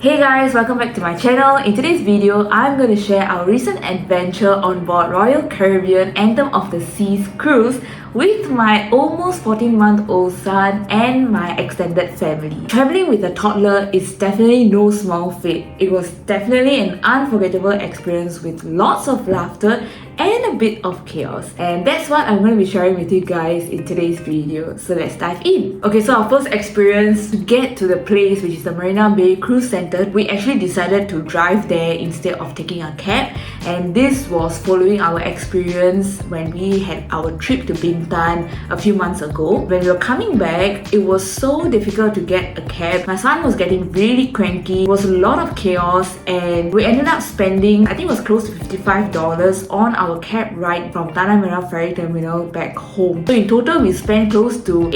Hey guys, welcome back to my channel. In today's video, I'm going to share our recent adventure on board Royal Caribbean Anthem of the Seas cruise with my almost 14-month-old son and my extended family. Traveling with a toddler is definitely no small feat. It was definitely an unforgettable experience with lots of laughter and a bit of chaos. And that's what I'm going to be sharing with you guys in today's video. So let's dive in. Okay, so our first experience to get to the place, which is the Marina Bay Cruise Center, we actually decided to drive there instead of taking a cab. And this was following our experience when we had our trip to Bintan a few months ago. When we were coming back, it was so difficult to get a cab. My son was getting really cranky. It was a lot of chaos and we ended up spending, I think it was close to $55 on our cab ride from Tanah Merah Ferry Terminal back home. So in total, we spent close to $80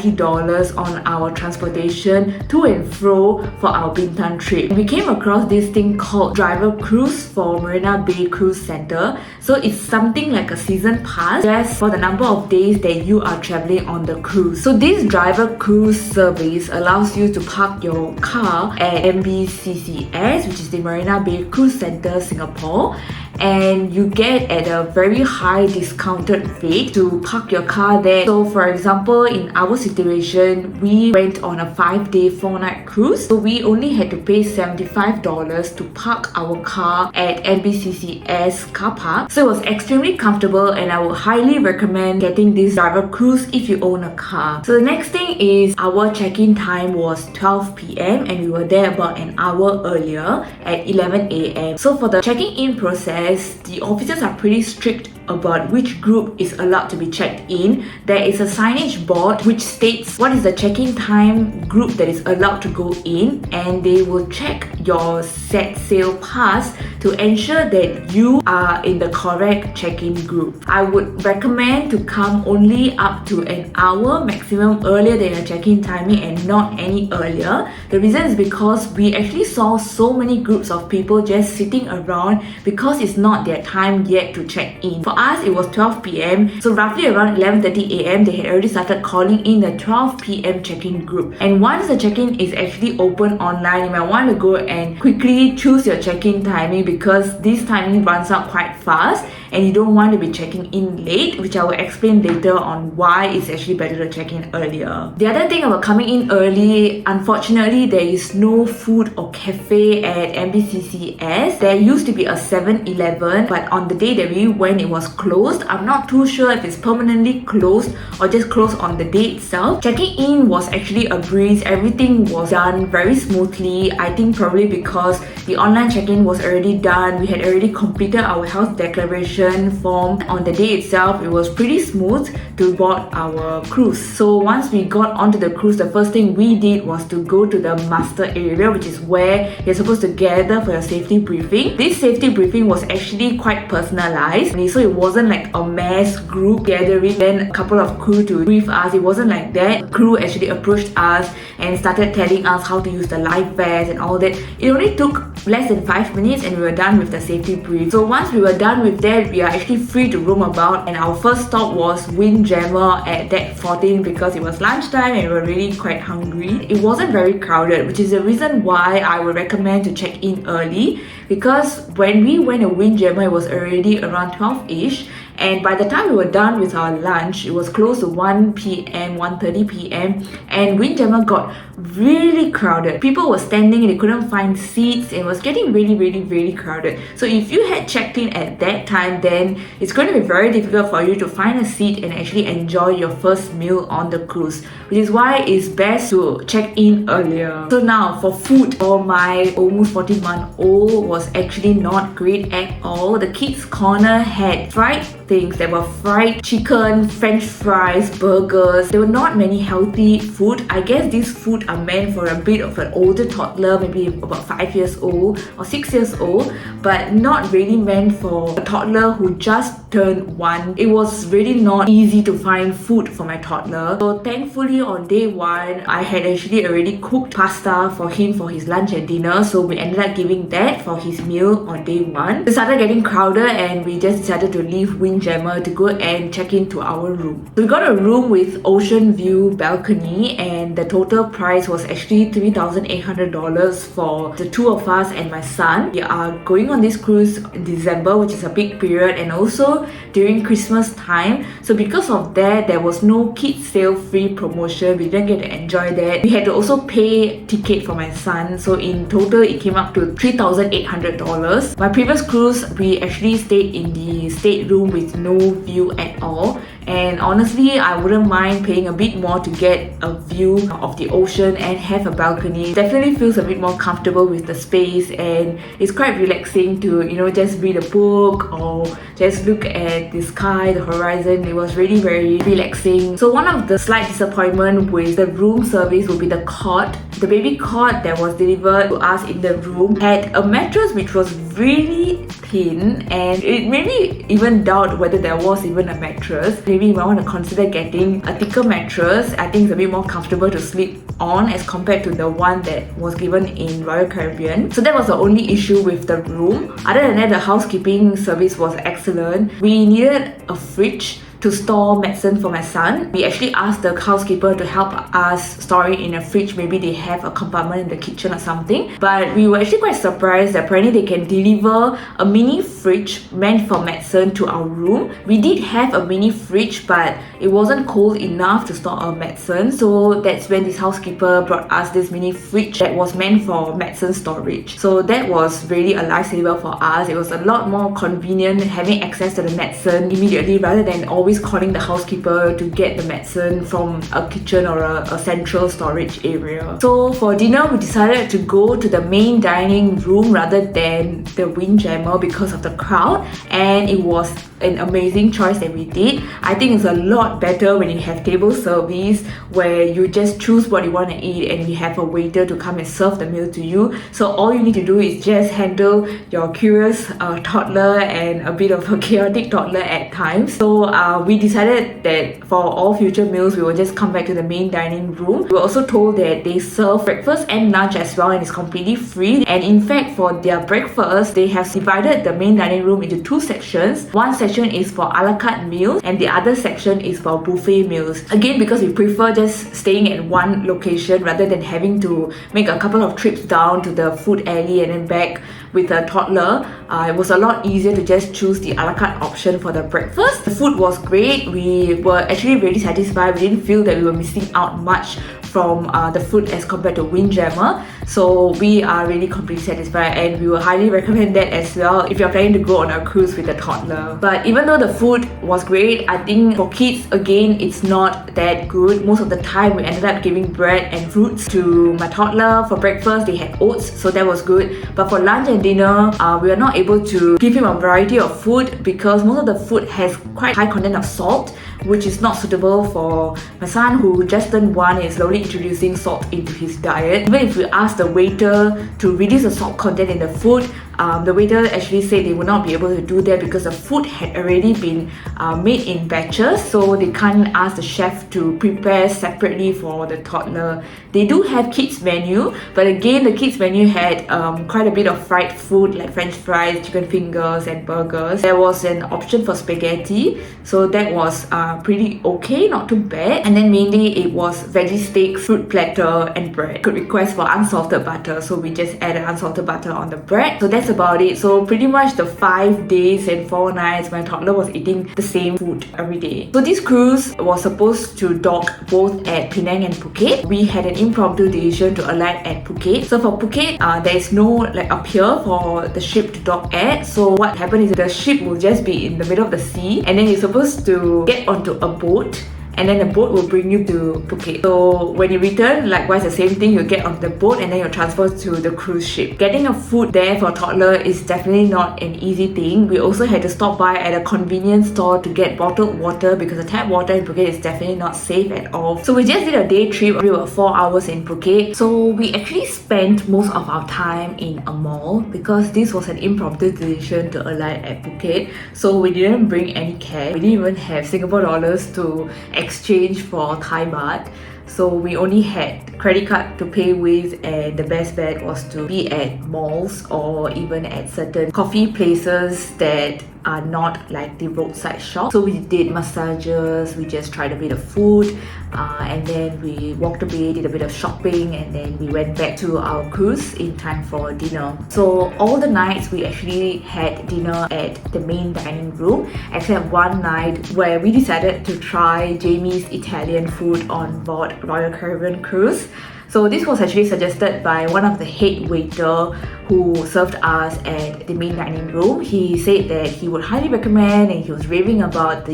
to $90 on our transportation to and fro for our Bintan trip. We came across this thing called Driver Cruise for Marina Bay Cruise Center. So it's something like a season pass just for the number of days that you are traveling on the cruise. So this Driver Cruise service allows you to park your car at MCCS, which is the Marina Bay Cruise Center, Singapore, and you get at a very high discounted rate to park your car there. So for example, in our situation, we went on a 5-day 4-night cruise, so we only had to pay $75 to park our car at MCCS car park. So it was extremely comfortable and I would highly recommend getting this Driver Cruise if you own a car. So the next thing is our check-in time was 12 p.m. and we were there about an hour earlier at 11 a.m. So for the checking in process, the officers are pretty strict about which group is allowed to be checked in. There is a signage board which states what is the check-in time group that is allowed to go in, and they will check your set sail pass to ensure that you are in the correct check-in group. I would recommend to come only up to an hour maximum earlier than your check-in timing and not any earlier. The reason is because we actually saw so many groups of people just sitting around because it's not their time yet to check in. For us, it was 12 p.m. So roughly around 11:30 a.m. they had already started calling in the 12 p.m. check-in group. And once the check-in is actually open online, you might want to go and quickly choose your check-in timing because this timing runs out quite fast and you don't want to be checking in late, which I will explain later on why it's actually better to check in earlier. The other thing about coming in early, unfortunately, there is no food or cafe at MCCS. There used to be a 7-Eleven, but on the day that we went, it was closed. I'm not too sure if it's permanently closed or just closed on the day itself. Checking in was actually a breeze. Everything was done very smoothly. I think probably because the online check-in was already done. We had already completed our health declaration form on the day itself. It was pretty smooth to board our cruise. So once we got onto the cruise, the first thing we did was to go to the master area, which is where you're supposed to gather for your safety briefing. This safety briefing was actually quite personalized, so it wasn't like a mass group gathering, then a couple of crew to brief us. It wasn't like that. The crew actually approached us and started telling us how to use the life vest and all that. It only took less than 5 minutes and we were done with the safety brief. So once we were done with that, we are actually free to roam about, and our first stop was Windjammer at deck 14 because it was lunchtime and we were really quite hungry. It wasn't very crowded, which is the reason why I would recommend to check in early, because when we went to Windjammer, it was already around 12ish, and by the time we were done with our lunch, it was close to 1 p.m, 1:30 p.m, and Windjammer got really crowded. People were standing and they couldn't find seats. It was getting really crowded. So if you had checked in at that time, then it's going to be very difficult for you to find a seat and actually enjoy your first meal on the cruise, which is why it's best to check in earlier. So now for food, for my almost 14-month-old was actually not great at all. The kids corner had fried things. There were fried chicken, french fries, burgers. There were not many healthy food. I guess these food are meant for a bit of an older toddler, maybe about 5 years old or 6 years old, but not really meant for a toddler who just turned 1. It was really not easy to find food for my toddler. So thankfully on day 1, I had actually already cooked pasta for him for his lunch and dinner. So we ended up giving that for his meal on day 1. It started getting crowded and we just decided to leave Windjammer to go and check into our room. So we got a room with ocean view balcony, and the total price was actually $3,800 for the two of us and my son. We are going on this cruise in December, which is a big period, and also during Christmas time. So because of that, there was no kids sale free promotion. We didn't get to enjoy that. We had to also pay ticket for my son. So in total, it came up to $3,800. My previous cruise, we actually stayed in the stateroom with no view at all. And honestly, I wouldn't mind paying a bit more to get a view of the ocean and have a balcony. Definitely feels a bit more comfortable with the space, and it's quite relaxing to, just read a book or just look at the sky, the horizon. It was really very relaxing. So one of the slight disappointment with the room service would be the cot. The baby cot that was delivered to us in the room had a mattress which was really thin, and it made me even doubt whether there was even a mattress. Maybe you might want to consider getting a thicker mattress. I think it's a bit more comfortable to sleep on as compared to the one that was given in Royal Caribbean. So that was the only issue with the room. Other than that, the housekeeping service was excellent. We needed a fridge to store medicine for my son. We actually asked the housekeeper to help us store it in a fridge. Maybe they have a compartment in the kitchen or something. But we were actually quite surprised that apparently they can deliver a mini fridge meant for medicine to our room. We did have a mini fridge, but it wasn't cold enough to store our medicine. So that's when this housekeeper brought us this mini fridge that was meant for medicine storage. So that was really a lifesaver for us. It was a lot more convenient having access to the medicine immediately rather than always calling the housekeeper to get the medicine from a kitchen or a central storage area. So for dinner, we decided to go to the main dining room rather than the Windjammer because of the crowd, and it was an amazing choice that we did. I think it's a lot better when you have table service where you just choose what you want to eat and you have a waiter to come and serve the meal to you. So all you need to do is just handle your curious toddler and a bit of a chaotic toddler at times. So we decided that for all future meals, we will just come back to the main dining room. We were also told that they serve breakfast and lunch as well, and it's completely free. And in fact, for their breakfast, they have divided the main dining room into 2 sections. One section is for a la carte meals and the other section is for buffet meals. Again, because we prefer just staying at one location rather than having to make a couple of trips down to the food alley and then back with a toddler, it was a lot easier to just choose the a la carte option for the breakfast. The food was great. We were actually really satisfied. We didn't feel that we were missing out much from the food as compared to Windjammer. So we are really completely satisfied, and we will highly recommend that as well if you're planning to go on a cruise with a toddler. But even though the food was great, I think for kids, again, it's not that good. Most of the time we ended up giving bread and fruits to my toddler. For breakfast, they had oats, so that was good. But for lunch and dinner, we were not able to give him a variety of food because most of the food has quite high content of salt, which is not suitable for my son who just turned 1 and is slowly introducing salt into his diet. Even if we asked the waiter to reduce the salt content in the food, the waiter actually said they would not be able to do that because the food had already been made in batches, so they can't ask the chef to prepare separately for the toddler. They do have kids menu, but again, the kids menu had quite a bit of fried food like french fries, chicken fingers and burgers. There was an option for spaghetti, so that was pretty okay, not too bad. And then mainly it was veggie steaks, fruit platter and bread. Could request for unsalted butter, so we just added unsalted butter on the bread. So that's about it. So pretty much the 5 days and 4 nights my toddler was eating the same food every day. So this cruise was supposed to dock both at Penang and Phuket. We had an impromptu decision to alight at Phuket. So for Phuket, there is no a pier for the ship to dock at. So what happened is the ship will just be in the middle of the sea, and then you're supposed to get onto a boat and then the boat will bring you to Phuket. So when you return, likewise the same thing, you get on the boat and then you're transferred to the cruise ship. Getting a food there for a toddler is definitely not an easy thing. We also had to stop by at a convenience store to get bottled water because the tap water in Phuket is definitely not safe at all. So we just did a day trip. We were 4 hours in Phuket. So we actually spent most of our time in a mall because this was an impromptu decision to alight at Phuket. So we didn't bring any cash. We didn't even have Singapore dollars to exchange for Thai baht. So we only had credit card to pay with, and the best bet was to be at malls or even at certain coffee places that are not like the roadside shop. So we did massages, we just tried a bit of food, and then we walked a bit, did a bit of shopping, and then we went back to our cruise in time for dinner. So all the nights we actually had dinner at the main dining room, except one night where we decided to try Jamie's Italian food on board Royal Caribbean cruise. So this was actually suggested by one of the head waiter who served us at the main dining room. He said that he would highly recommend, and he was raving about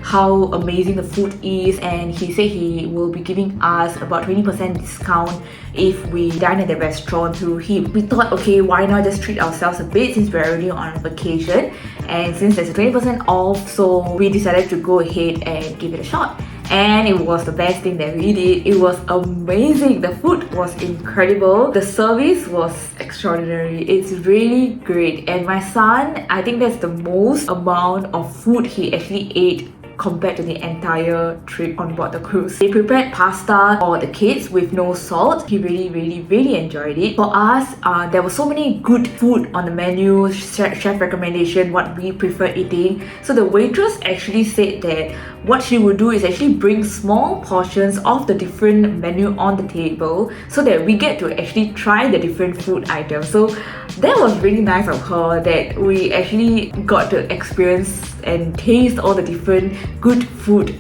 how amazing the food is, and he said he will be giving us about 20% discount if we dine at the restaurant through him. We thought, okay, why not just treat ourselves a bit since we're already on vacation, and since there's a 20% off, so we decided to go ahead and give it a shot. And it was the best thing that we did. It was amazing. The food was incredible. The service was extraordinary. It's really great. And my son, I think that's the most amount of food he actually ate compared to the entire trip on board the cruise. They prepared pasta for the kids with no salt. He really enjoyed it. For us, there were so many good food on the menu, chef recommendation, what we prefer eating. So the waitress actually said that what she would do is actually bring small portions of the different menu on the table so that we get to actually try the different food items. So that was really nice of her, that we actually got to experience and taste all the different good food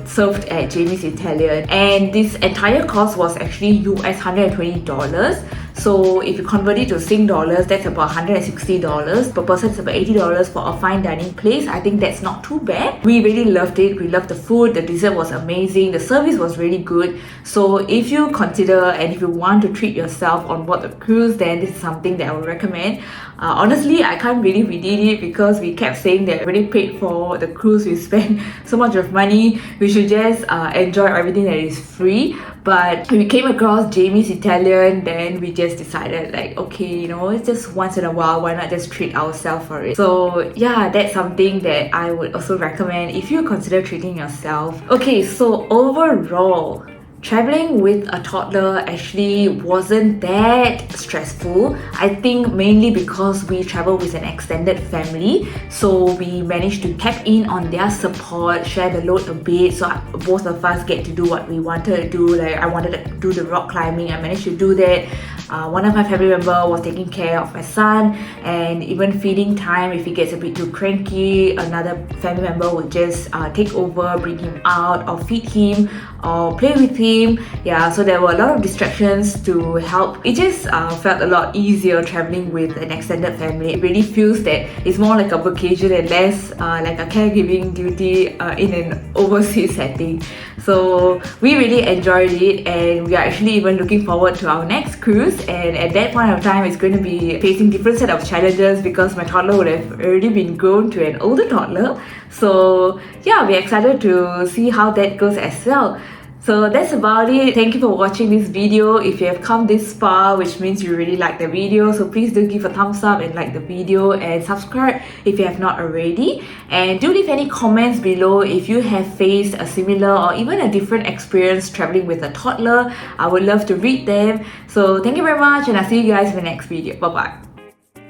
served at Jamie's Italian. And this entire cost was actually US $120. So if you convert it to Sing dollars, that's about $160 per person. It's about $80 for a fine dining place. I think that's not too bad. We really loved it. We loved the food. The dessert was amazing. The service was really good. So if you consider and if you want to treat yourself on board the cruise, then this is something that I would recommend. Honestly, I can't really redeem it because we kept saying that we already paid for the cruise. We spent so much of money. We should just enjoy everything that is free. But when we came across Jamie's Italian, then we just decided like, okay, you know, it's just once in a while, why not just treat ourselves for it? So yeah, that's something that I would also recommend if you consider treating yourself. Okay, so overall, traveling with a toddler actually wasn't that stressful. I think mainly because we travel with an extended family, so we managed to tap in on their support, share the load a bit, so both of us get to do what we wanted to do. Like I wanted to do the rock climbing, I managed to do that. One of my family member was taking care of my son, and even feeding time, if he gets a bit too cranky, another family member would just take over, bring him out or feed him or play with him. Yeah, so there were a lot of distractions to help. It just felt a lot easier traveling with an extended family. It really feels that it's more like a vacation and less like a caregiving duty in an overseas setting. So we really enjoyed it, and we are actually even looking forward to our next cruise. And at that point of time, it's going to be facing different set of challenges because my toddler would have already been grown to an older toddler. So yeah, we're excited to see how that goes as well. So that's about it. Thank you for watching this video. If you have come this far, which means you really like the video, so please do give a thumbs up and like the video and subscribe if you have not already. And do leave any comments below if you have faced a similar or even a different experience traveling with a toddler. I would love to read them. So thank you very much, and I'll see you guys in the next video. Bye bye.